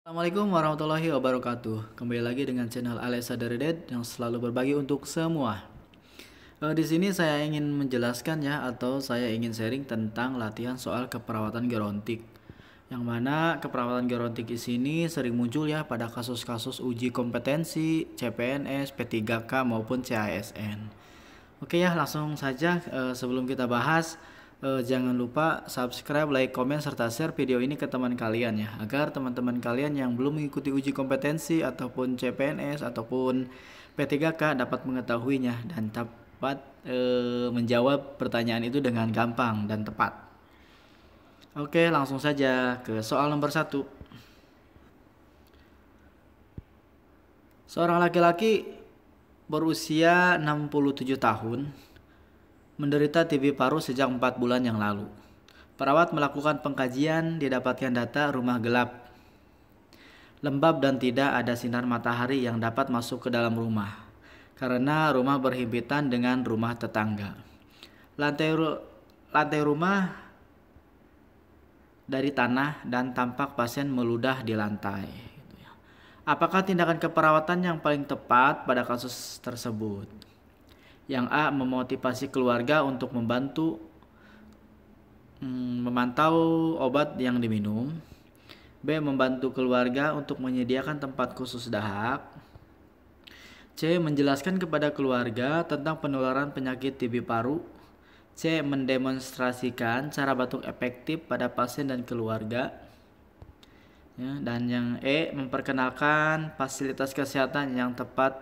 Assalamualaikum warahmatullahi wabarakatuh. Kembali lagi dengan channel Alessa Deredet yang selalu berbagi untuk semua. Di sini saya ingin menjelaskan ya, atau saya ingin sharing tentang latihan soal keperawatan gerontik. Yang mana keperawatan gerontik di sini sering muncul ya pada kasus-kasus uji kompetensi CPNS, P3K maupun CASN. Oke ya, langsung saja sebelum kita bahas, jangan lupa subscribe, like, komen, serta share video ini ke teman kalian ya, agar teman-teman kalian yang belum mengikuti uji kompetensi ataupun CPNS ataupun P3K dapat mengetahuinya dan dapat menjawab pertanyaan itu dengan gampang dan tepat. Oke, langsung saja ke soal nomor 1. Seorang laki-laki berusia 67 tahun menderita TB paru sejak 4 bulan yang lalu. Perawat melakukan pengkajian, didapatkan data rumah gelap, lembab dan tidak ada sinar matahari yang dapat masuk ke dalam rumah karena rumah berhimpitan dengan rumah tetangga. Lantai rumah dari tanah dan tampak pasien meludah di lantai. Apakah tindakan keperawatan yang paling tepat pada kasus tersebut? Yang A. Memotivasi keluarga untuk memantau obat yang diminum. B. Membantu keluarga untuk menyediakan tempat khusus dahak. C. Menjelaskan kepada keluarga tentang penularan penyakit TB paru. C. Mendemonstrasikan cara batuk efektif pada pasien dan keluarga. Ya, dan yang E. Memperkenalkan fasilitas kesehatan yang tepat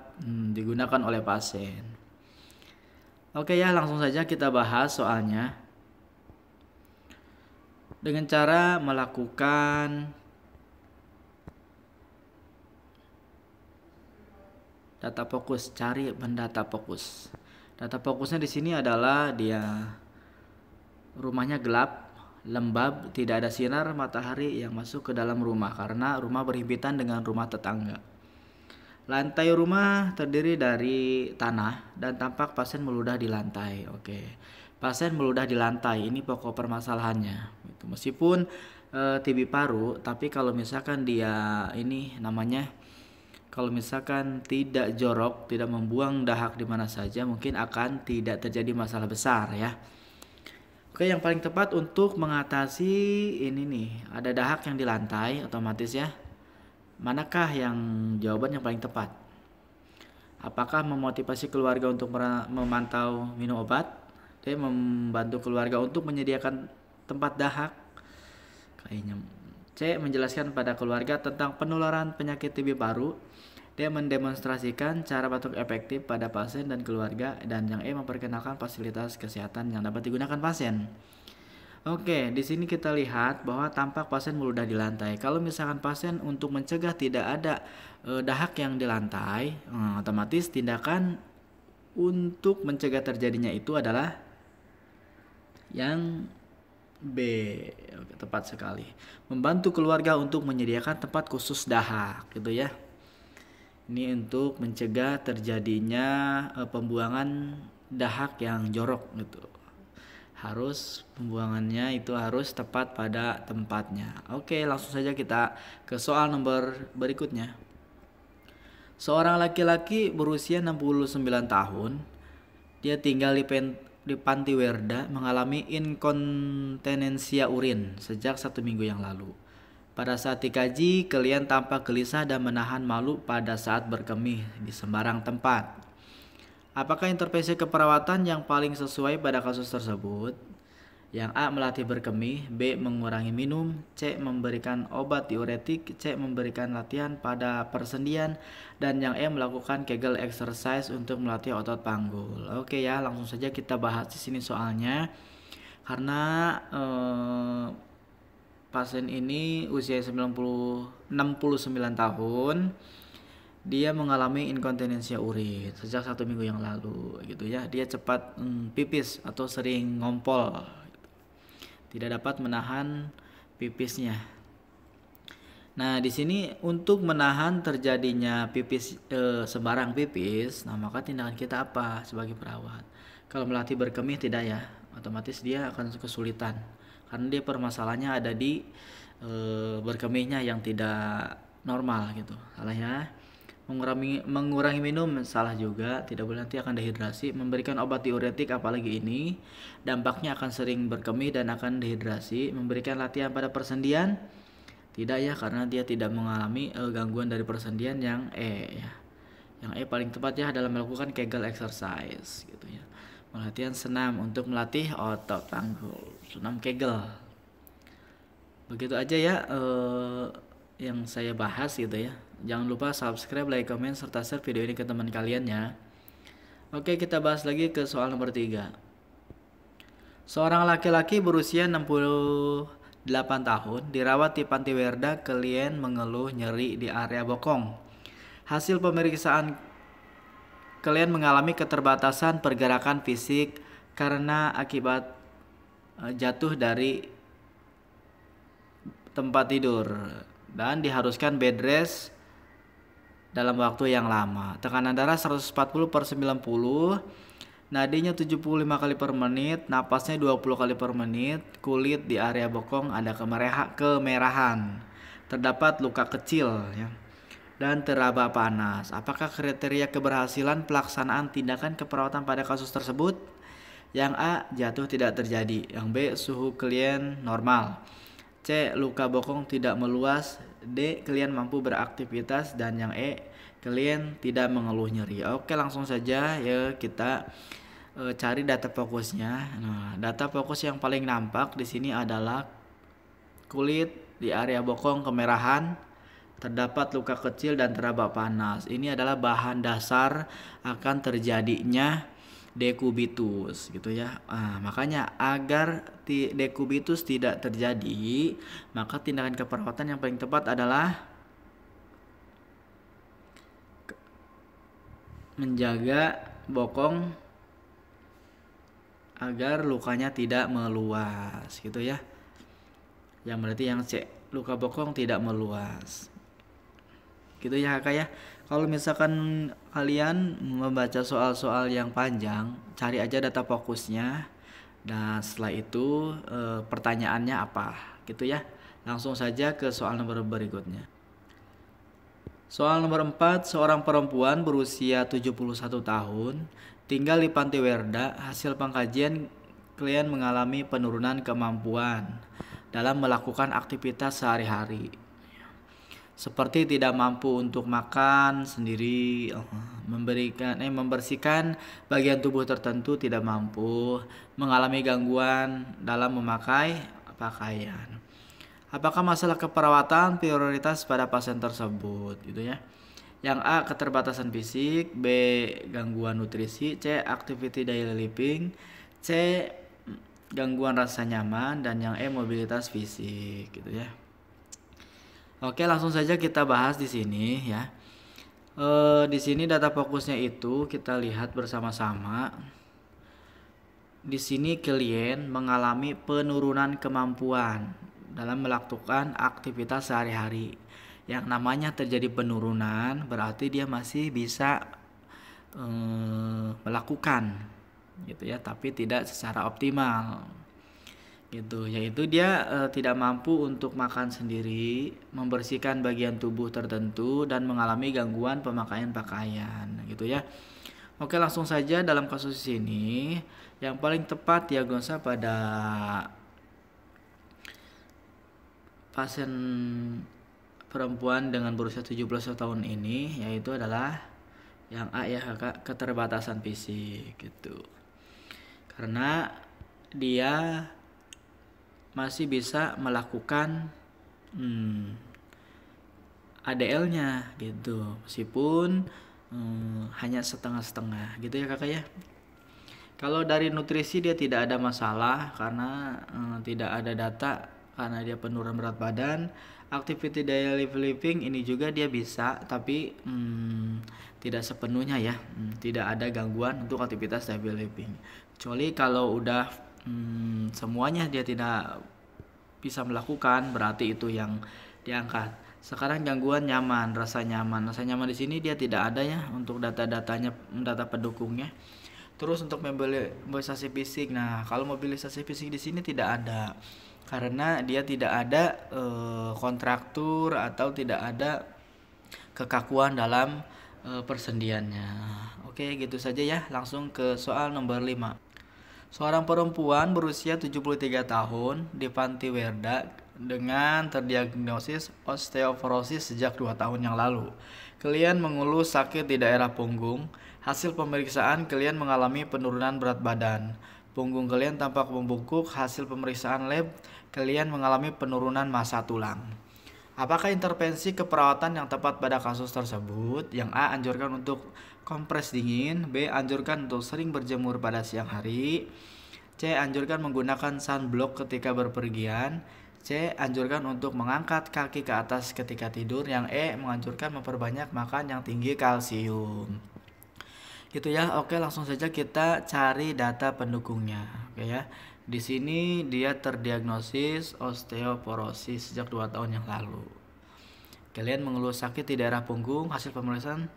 digunakan oleh pasien. Oke ya, langsung saja kita bahas soalnya. Dengan cara melakukan data fokus, cari mendata fokus. Data fokusnya di sini adalah dia rumahnya gelap, lembab, tidak ada sinar matahari yang masuk ke dalam rumah karena rumah berhimpitan dengan rumah tetangga. Lantai rumah terdiri dari tanah dan tampak pasien meludah di lantai. Oke, pasien meludah di lantai, ini pokok permasalahannya. Meskipun TB paru, tapi kalau misalkan dia ini namanya, kalau misalkan tidak jorok, tidak membuang dahak di mana saja, mungkin akan tidak terjadi masalah besar ya. Oke, yang paling tepat untuk mengatasi ini nih, ada dahak yang di lantai otomatis ya. Manakah yang jawaban yang paling tepat? Apakah memotivasi keluarga untuk memantau minum obat? D. Membantu keluarga untuk menyediakan tempat dahak. Kayaknya C. Menjelaskan pada keluarga tentang penularan penyakit TB paru. D. Mendemonstrasikan cara batuk efektif pada pasien dan keluarga. Dan yang E. Memperkenalkan fasilitas kesehatan yang dapat digunakan pasien. Oke, di sini kita lihat bahwa tampak pasien meludah di lantai. Kalau misalkan pasien untuk mencegah tidak ada dahak yang di lantai, otomatis tindakan untuk mencegah terjadinya itu adalah yang B. Oke, tepat sekali. Membantu keluarga untuk menyediakan tempat khusus dahak, gitu ya. Ini untuk mencegah terjadinya pembuangan dahak yang jorok gitu. Harus pembuangannya itu harus tepat pada tempatnya. Oke, langsung saja kita ke soal nomor berikutnya. Seorang laki-laki berusia 69 tahun, dia tinggal di Panti Werda, mengalami inkontinensia urin sejak 1 minggu yang lalu. Pada saat dikaji, klien tampak gelisah dan menahan malu pada saat berkemih di sembarang tempat. Apakah intervensi keperawatan yang paling sesuai pada kasus tersebut? Yang A. Melatih berkemih. B. Mengurangi minum. C. Memberikan obat diuretik. C. Memberikan latihan pada persendian. Dan yang E. Melakukan Kegel exercise untuk melatih otot panggul. Oke ya, langsung saja kita bahas di sini soalnya. Karena pasien ini usia 69 tahun. Dia mengalami inkontinensia urin sejak 1 minggu yang lalu gitu ya. Dia cepat pipis atau sering ngompol, tidak dapat menahan pipisnya. Nah, di sini untuk menahan terjadinya pipis sembarang pipis, nah maka tindakan kita apa sebagai perawat? Kalau melatih berkemih tidak ya, otomatis dia akan kesulitan karena dia permasalahannya ada di berkemihnya yang tidak normal gitu. Salah ya. Mengurangi minum salah juga, tidak boleh, nanti akan dehidrasi. Memberikan obat diuretik apalagi ini dampaknya akan sering berkemih dan akan dehidrasi. Memberikan latihan pada persendian tidak ya, karena dia tidak mengalami gangguan dari persendian. Yang ya, yang paling tepat ya dalam melakukan Kegel exercise gitu ya. Latihan senam untuk melatih otot panggul, senam Kegel. Begitu aja ya yang saya bahas gitu ya. Jangan lupa subscribe, like, comment, serta share video ini ke teman kalian ya. Oke, kita bahas lagi ke soal nomor 3. Seorang laki-laki berusia 68 tahun dirawat di Panti Werda. Klien mengeluh nyeri di area bokong. Hasil pemeriksaan, klien mengalami keterbatasan pergerakan fisik karena akibat jatuh dari tempat tidur dan diharuskan bed rest dalam waktu yang lama. Tekanan darah 140/90, nadinya 75 kali per menit, napasnya 20 kali per menit. Kulit di area bokong ada kemerahan. Terdapat luka kecil ya, dan teraba panas. Apakah kriteria keberhasilan pelaksanaan tindakan keperawatan pada kasus tersebut? Yang A, jatuh tidak terjadi. Yang B, suhu klien normal. C, luka bokong tidak meluas. D, klien mampu beraktivitas. Dan yang E, klien tidak mengeluh nyeri. Oke, langsung saja ya kita cari data fokusnya. Nah, data fokus yang paling nampak di sini adalah kulit di area bokong kemerahan, terdapat luka kecil dan teraba panas. Ini adalah bahan dasar akan terjadinya dekubitus gitu ya. Makanya agar dekubitus tidak terjadi, maka tindakan keperawatan yang paling tepat adalah menjaga bokong agar lukanya tidak meluas gitu ya. Yang berarti yang C, luka bokong tidak meluas. Gitu ya kakak ya. Kalau misalkan kalian membaca soal-soal yang panjang, cari aja data fokusnya. Dan setelah itu pertanyaannya apa gitu ya. Langsung saja ke soal nomor berikutnya. Soal nomor 4, seorang perempuan berusia 71 tahun tinggal di Panti Werda. Hasil pengkajian, klien mengalami penurunan kemampuan dalam melakukan aktivitas sehari-hari, seperti tidak mampu untuk makan sendiri, membersihkan bagian tubuh tertentu tidak mampu, mengalami gangguan dalam memakai pakaian. Apakah masalah keperawatan prioritas pada pasien tersebut gitu ya. Yang A, keterbatasan fisik. B, gangguan nutrisi. C, activity daily living. C, gangguan rasa nyaman. Dan yang E, mobilitas fisik gitu ya. Oke, langsung saja kita bahas di sini ya. Di sini data fokusnya itu kita lihat bersama-sama. Di sini klien mengalami penurunan kemampuan dalam melakukan aktivitas sehari-hari. Yang namanya terjadi penurunan berarti dia masih bisa melakukan gitu ya, tapi tidak secara optimal. Gitu, yaitu dia tidak mampu untuk makan sendiri, membersihkan bagian tubuh tertentu, dan mengalami gangguan pemakaian pakaian gitu ya. Oke, langsung saja dalam kasus ini yang paling tepat diagnosa pada pasien perempuan dengan berusia 71 tahun ini yaitu adalah yang A ya kakak, keterbatasan fisik gitu. Karena dia masih bisa melakukan ADL-nya gitu, meskipun hanya setengah-setengah gitu ya kakak ya. Kalau dari nutrisi dia tidak ada masalah karena tidak ada data karena dia penurunan berat badan. Activity daily living ini juga dia bisa, tapi tidak sepenuhnya ya. Tidak ada gangguan untuk aktivitas daily living. Kecuali kalau udah semuanya dia tidak bisa melakukan, berarti itu yang diangkat. Sekarang gangguan nyaman, rasa nyaman. Rasa nyaman di sini dia tidak ada ya untuk data-datanya, data pendukungnya. Terus untuk mobilisasi fisik. Nah, kalau mobilisasi fisik di sini tidak ada. Karena dia tidak ada kontraktur atau tidak ada kekakuan dalam persendiannya. Oke, gitu saja ya. Langsung ke soal nomor 5. Seorang perempuan berusia 73 tahun di Panti Werda dengan terdiagnosis osteoporosis sejak 2 tahun yang lalu. Kalian mengeluh sakit di daerah punggung. Hasil pemeriksaan kalian mengalami penurunan berat badan. Punggung kalian tampak membungkuk. Hasil pemeriksaan lab kalian mengalami penurunan massa tulang. Apakah intervensi keperawatan yang tepat pada kasus tersebut? Yang A. Anjurkan untuk kompres dingin. B. Anjurkan untuk sering berjemur pada siang hari. C. Anjurkan menggunakan sunblock ketika berpergian. C. Anjurkan untuk mengangkat kaki ke atas ketika tidur. Yang E. Menganjurkan memperbanyak makan yang tinggi kalsium. Gitu ya. Oke, langsung saja kita cari data pendukungnya. Oke ya. Di sini dia terdiagnosis osteoporosis sejak 2 tahun yang lalu. Kalian mengeluh sakit di daerah punggung. Hasil pemeriksaan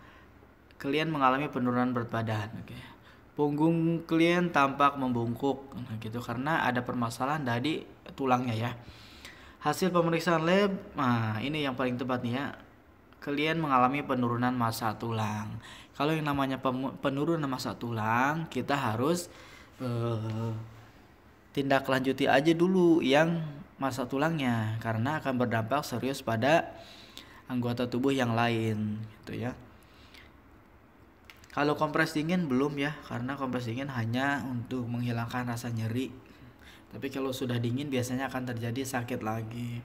kalian mengalami penurunan berat badan. Oke. Punggung kalian tampak membungkuk, nah gitu, karena ada permasalahan dari tulangnya ya. Hasil pemeriksaan lab, nah ini yang paling tepat nih ya. Kalian mengalami penurunan massa tulang. Kalau yang namanya penurunan massa tulang, kita harus tindak lanjuti aja dulu yang massa tulangnya, karena akan berdampak serius pada anggota tubuh yang lain gitu ya. Kalau kompres dingin belum ya, karena kompres dingin hanya untuk menghilangkan rasa nyeri. Tapi kalau sudah dingin biasanya akan terjadi sakit lagi.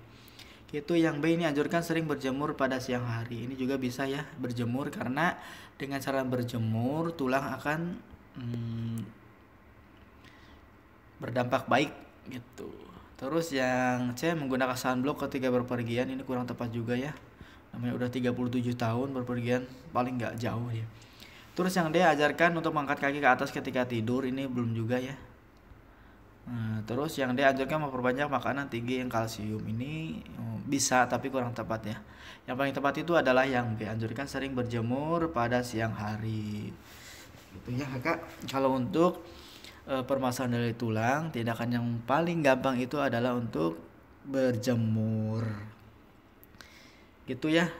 Itu yang B, ini anjurkan sering berjemur pada siang hari. Ini juga bisa ya berjemur, karena dengan cara berjemur tulang akan berdampak baik gitu. Terus yang C, menggunakan sunblock ketika berpergian. Ini kurang tepat juga ya. Namanya udah 37 tahun berpergian, paling nggak jauh ya. Terus yang D, ajarkan untuk mengangkat kaki ke atas ketika tidur. Ini belum juga ya. Nah, terus yang D, ajarkan memperbanyak makanan tinggi yang kalsium. Ini bisa tapi kurang tepat ya. Yang paling tepat itu adalah yang B, anjurkan sering berjemur pada siang hari. Gitu ya Kak. Kalau untuk permasalahan dari tulang, tindakan yang paling gampang itu adalah untuk berjemur. Gitu ya.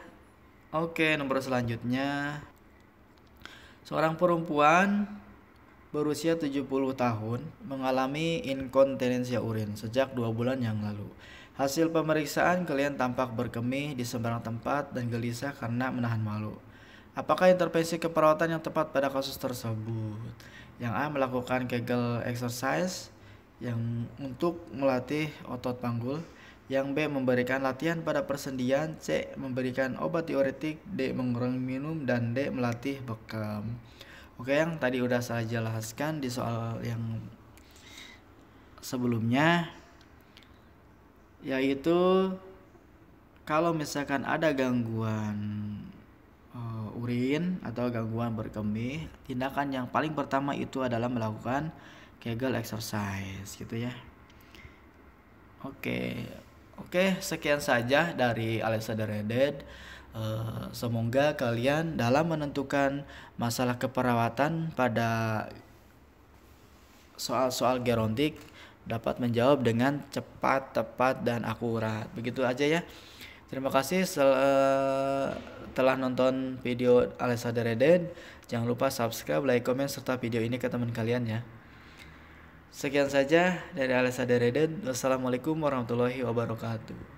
Oke, nomor selanjutnya. Seorang perempuan berusia 70 tahun mengalami inkontinensia urin sejak 2 bulan yang lalu. Hasil pemeriksaan kalian tampak berkemih di sembarang tempat dan gelisah karena menahan malu. Apakah intervensi keperawatan yang tepat pada kasus tersebut? Yang A, melakukan Kegel exercise yang untuk melatih otot panggul. Yang B, memberikan latihan pada persendian. C, memberikan obat diuretik. D, mengurangi minum. Dan D, melatih bekam. Oke, yang tadi udah saya jelaskan di soal yang sebelumnya, yaitu kalau misalkan ada gangguan urin atau gangguan berkemih, tindakan yang paling pertama itu adalah melakukan Kegel exercise gitu ya. Oke, sekian saja dari Alexander Reded. Semoga kalian dalam menentukan masalah keperawatan pada soal-soal gerontik dapat menjawab dengan cepat, tepat, dan akurat. Begitu aja ya. Terima kasih telah nonton video Alexander Reded. Jangan lupa subscribe, like, komen, serta video ini ke teman kalian ya. Sekian saja dari Alexander Reded. Wassalamualaikum warahmatullahi wabarakatuh.